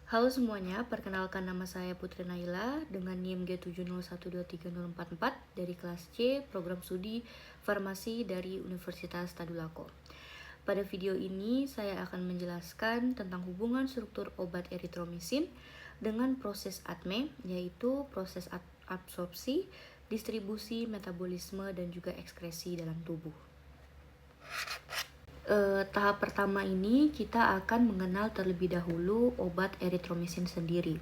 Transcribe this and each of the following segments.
Halo semuanya, perkenalkan nama saya Putri Naila dengan NIM G70123044 dari kelas C Program Studi Farmasi dari Universitas Tadulako. Pada video ini saya akan menjelaskan tentang hubungan struktur obat eritromisin dengan proses ATME, yaitu proses absorpsi, distribusi, metabolisme, dan juga ekskresi dalam tubuh. Tahap pertama ini kita akan mengenal terlebih dahulu obat eritromisin sendiri.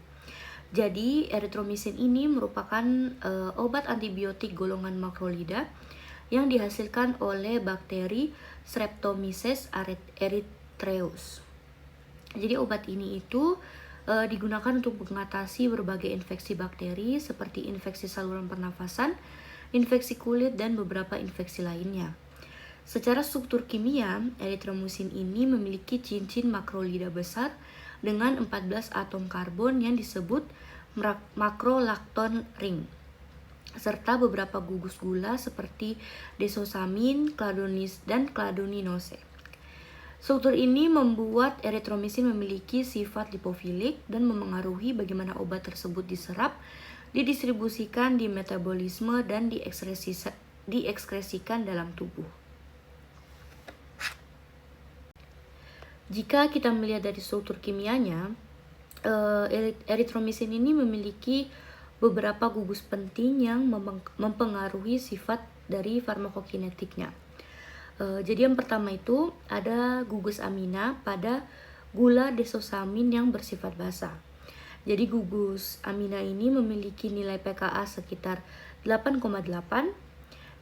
Jadi eritromisin ini merupakan obat antibiotik golongan makrolida yang dihasilkan oleh bakteri Streptomyces erythraeus. Jadi obat ini itu digunakan untuk mengatasi berbagai infeksi bakteri seperti infeksi saluran pernafasan, infeksi kulit, dan beberapa infeksi lainnya. Secara struktur kimia, eritromisin ini memiliki cincin makrolida besar dengan 14 atom karbon yang disebut makrolakton ring, serta beberapa gugus gula seperti desosamin, cladonis, dan cladoninose. Struktur ini membuat eritromisin memiliki sifat lipofilik dan memengaruhi bagaimana obat tersebut diserap, didistribusikan di metabolisme, dan diekskresikan dalam tubuh. Jika kita melihat dari struktur kimianya, eritromisin ini memiliki beberapa gugus penting yang mempengaruhi sifat dari farmakokinetiknya. Jadi yang pertama itu ada gugus amina pada gula desosamin yang bersifat basa. Jadi gugus amina ini memiliki nilai pKa sekitar 8,8.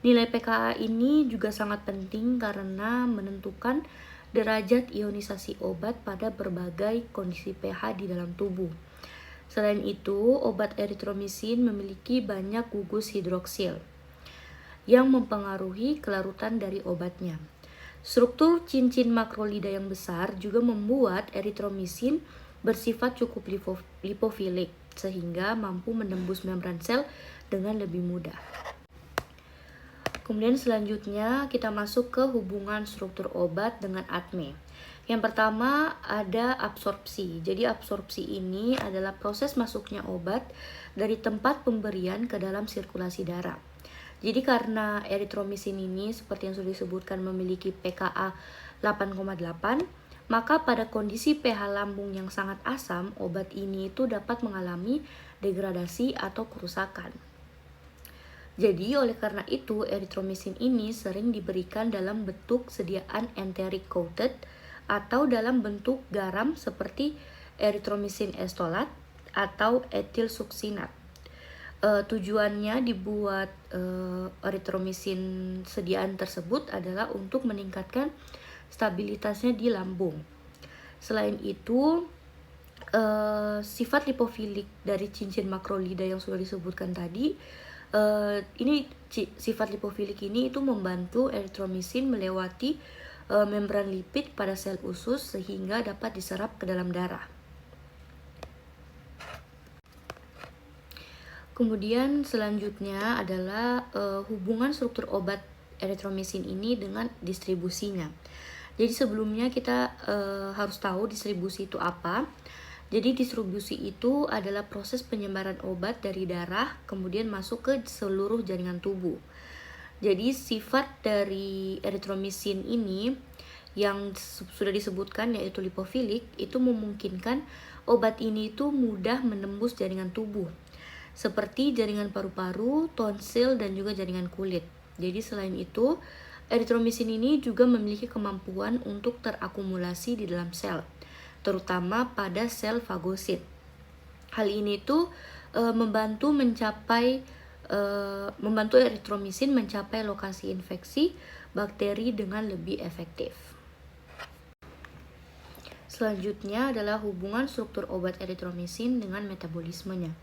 Nilai pKa ini juga sangat penting karena menentukan derajat ionisasi obat pada berbagai kondisi pH di dalam tubuh. Selain itu, obat eritromisin memiliki banyak gugus hidroksil yang mempengaruhi kelarutan dari obatnya. Struktur cincin makrolida yang besar juga membuat eritromisin bersifat cukup lipofilik sehingga mampu menembus membran sel dengan lebih mudah. Kemudian selanjutnya kita masuk ke hubungan struktur obat dengan ATME. Yang pertama ada absorpsi. Jadi absorpsi ini adalah proses masuknya obat dari tempat pemberian ke dalam sirkulasi darah. Jadi karena eritromisin ini seperti yang sudah disebutkan memiliki pKa 8,8, maka pada kondisi pH lambung yang sangat asam, obat ini itu dapat mengalami degradasi atau kerusakan. Jadi oleh karena itu eritromisin ini sering diberikan dalam bentuk sediaan enteric coated atau dalam bentuk garam seperti eritromisin estolat atau etil suksinat. Tujuannya dibuat eritromisin sediaan tersebut adalah untuk meningkatkan stabilitasnya di lambung. Selain itu, sifat lipofilik dari cincin makrolida yang sudah disebutkan tadi, sifat lipofilik ini itu membantu eritromisin melewati membran lipid pada sel usus sehingga dapat diserap ke dalam darah. Kemudian selanjutnya adalah hubungan struktur obat eritromisin ini dengan distribusinya. Jadi sebelumnya kita harus tahu distribusi itu apa. Jadi distribusi itu adalah proses penyebaran obat dari darah kemudian masuk ke seluruh jaringan tubuh. Jadi sifat dari eritromisin ini yang sudah disebutkan yaitu lipofilik itu memungkinkan obat ini itu mudah menembus jaringan tubuh seperti jaringan paru-paru, tonsil, dan juga jaringan kulit. Jadi selain itu, eritromisin ini juga memiliki kemampuan untuk terakumulasi di dalam sel, terutama pada sel fagosit. Hal ini tuh membantu eritromisin mencapai lokasi infeksi bakteri dengan lebih efektif. Selanjutnya adalah hubungan struktur obat eritromisin dengan metabolismenya.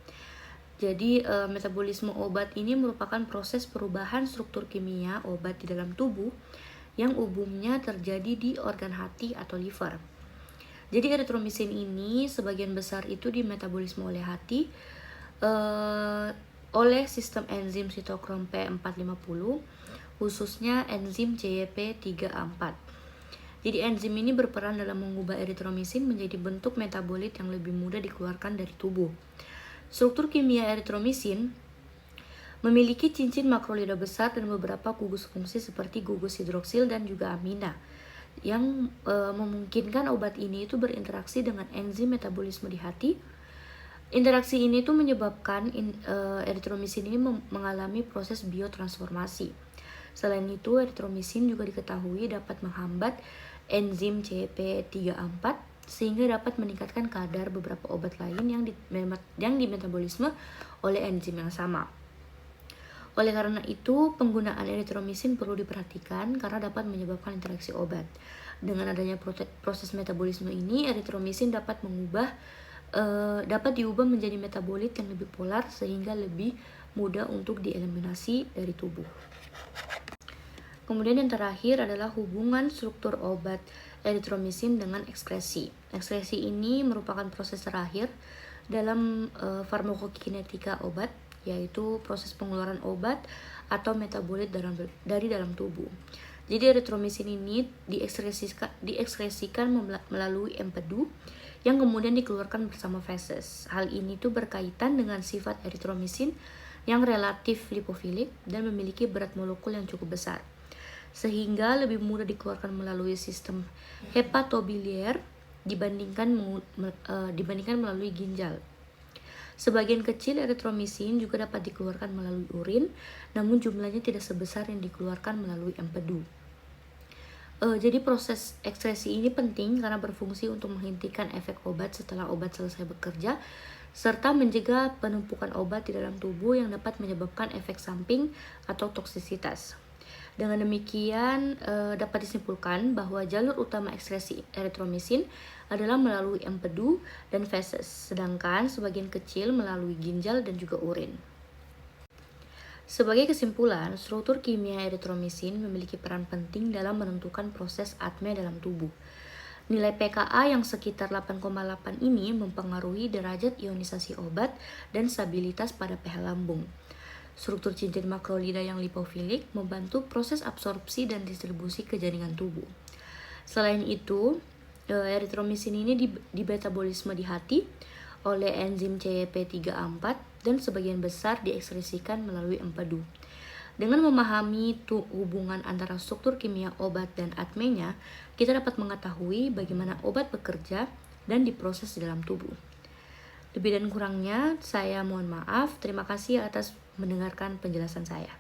Jadi metabolisme obat ini merupakan proses perubahan struktur kimia obat di dalam tubuh yang umumnya terjadi di organ hati atau liver. Jadi eritromisin ini sebagian besar itu dimetabolisme oleh hati oleh sistem enzim sitokrom P450, khususnya enzim CYP3A4. Jadi enzim ini berperan dalam mengubah eritromisin menjadi bentuk metabolit yang lebih mudah dikeluarkan dari tubuh. Struktur kimia eritromisin memiliki cincin makrolida besar dan beberapa gugus fungsi seperti gugus hidroksil dan juga amina yang memungkinkan obat ini itu berinteraksi dengan enzim metabolisme di hati. Interaksi ini tuh menyebabkan eritromisin ini mengalami proses biotransformasi. Selain itu, eritromisin juga diketahui dapat menghambat enzim CYP3A4 sehingga dapat meningkatkan kadar beberapa obat lain yang dimetabolisme oleh enzim yang sama. Oleh karena itu, penggunaan eritromisin perlu diperhatikan karena dapat menyebabkan interaksi obat. Dengan adanya proses metabolisme ini, eritromisin dapat diubah menjadi metabolit yang lebih polar sehingga lebih mudah untuk dieliminasi dari tubuh. Kemudian yang terakhir adalah hubungan struktur obat eritromisin dengan ekskresi. Ekskresi ini merupakan proses terakhir dalam farmakokinetika obat, yaitu proses pengeluaran obat atau metabolit dari dalam tubuh. Jadi eritromisin ini diekskresikan melalui empedu yang kemudian dikeluarkan bersama feses. Hal ini tuh berkaitan dengan sifat eritromisin yang relatif lipofilik dan memiliki berat molekul yang cukup besar, sehingga lebih mudah dikeluarkan melalui sistem hepatobiliar dibandingkan melalui ginjal. Sebagian kecil eritromisin juga dapat dikeluarkan melalui urin, namun jumlahnya tidak sebesar yang dikeluarkan melalui empedu. Jadi proses ekskresi ini penting karena berfungsi untuk menghentikan efek obat setelah obat selesai bekerja, serta mencegah penumpukan obat di dalam tubuh yang dapat menyebabkan efek samping atau toksisitas. Dengan demikian, dapat disimpulkan bahwa jalur utama ekskresi eritromisin adalah melalui empedu dan feses, sedangkan sebagian kecil melalui ginjal dan juga urin. Sebagai kesimpulan, struktur kimia eritromisin memiliki peran penting dalam menentukan proses ATME dalam tubuh. Nilai pKa yang sekitar 8,8 ini mempengaruhi derajat ionisasi obat dan stabilitas pada pH lambung. Struktur cincin makrolida yang lipofilik membantu proses absorpsi dan distribusi ke jaringan tubuh. Selain itu, eritromisin ini dimetabolisme di hati oleh enzim CYP3A4 dan sebagian besar diekskresikan melalui empedu. Dengan memahami hubungan antara struktur kimia obat dan ATME-nya, kita dapat mengetahui bagaimana obat bekerja dan diproses di dalam tubuh. Lebih dan kurangnya, saya mohon maaf. Terima kasih atas mendengarkan penjelasan saya.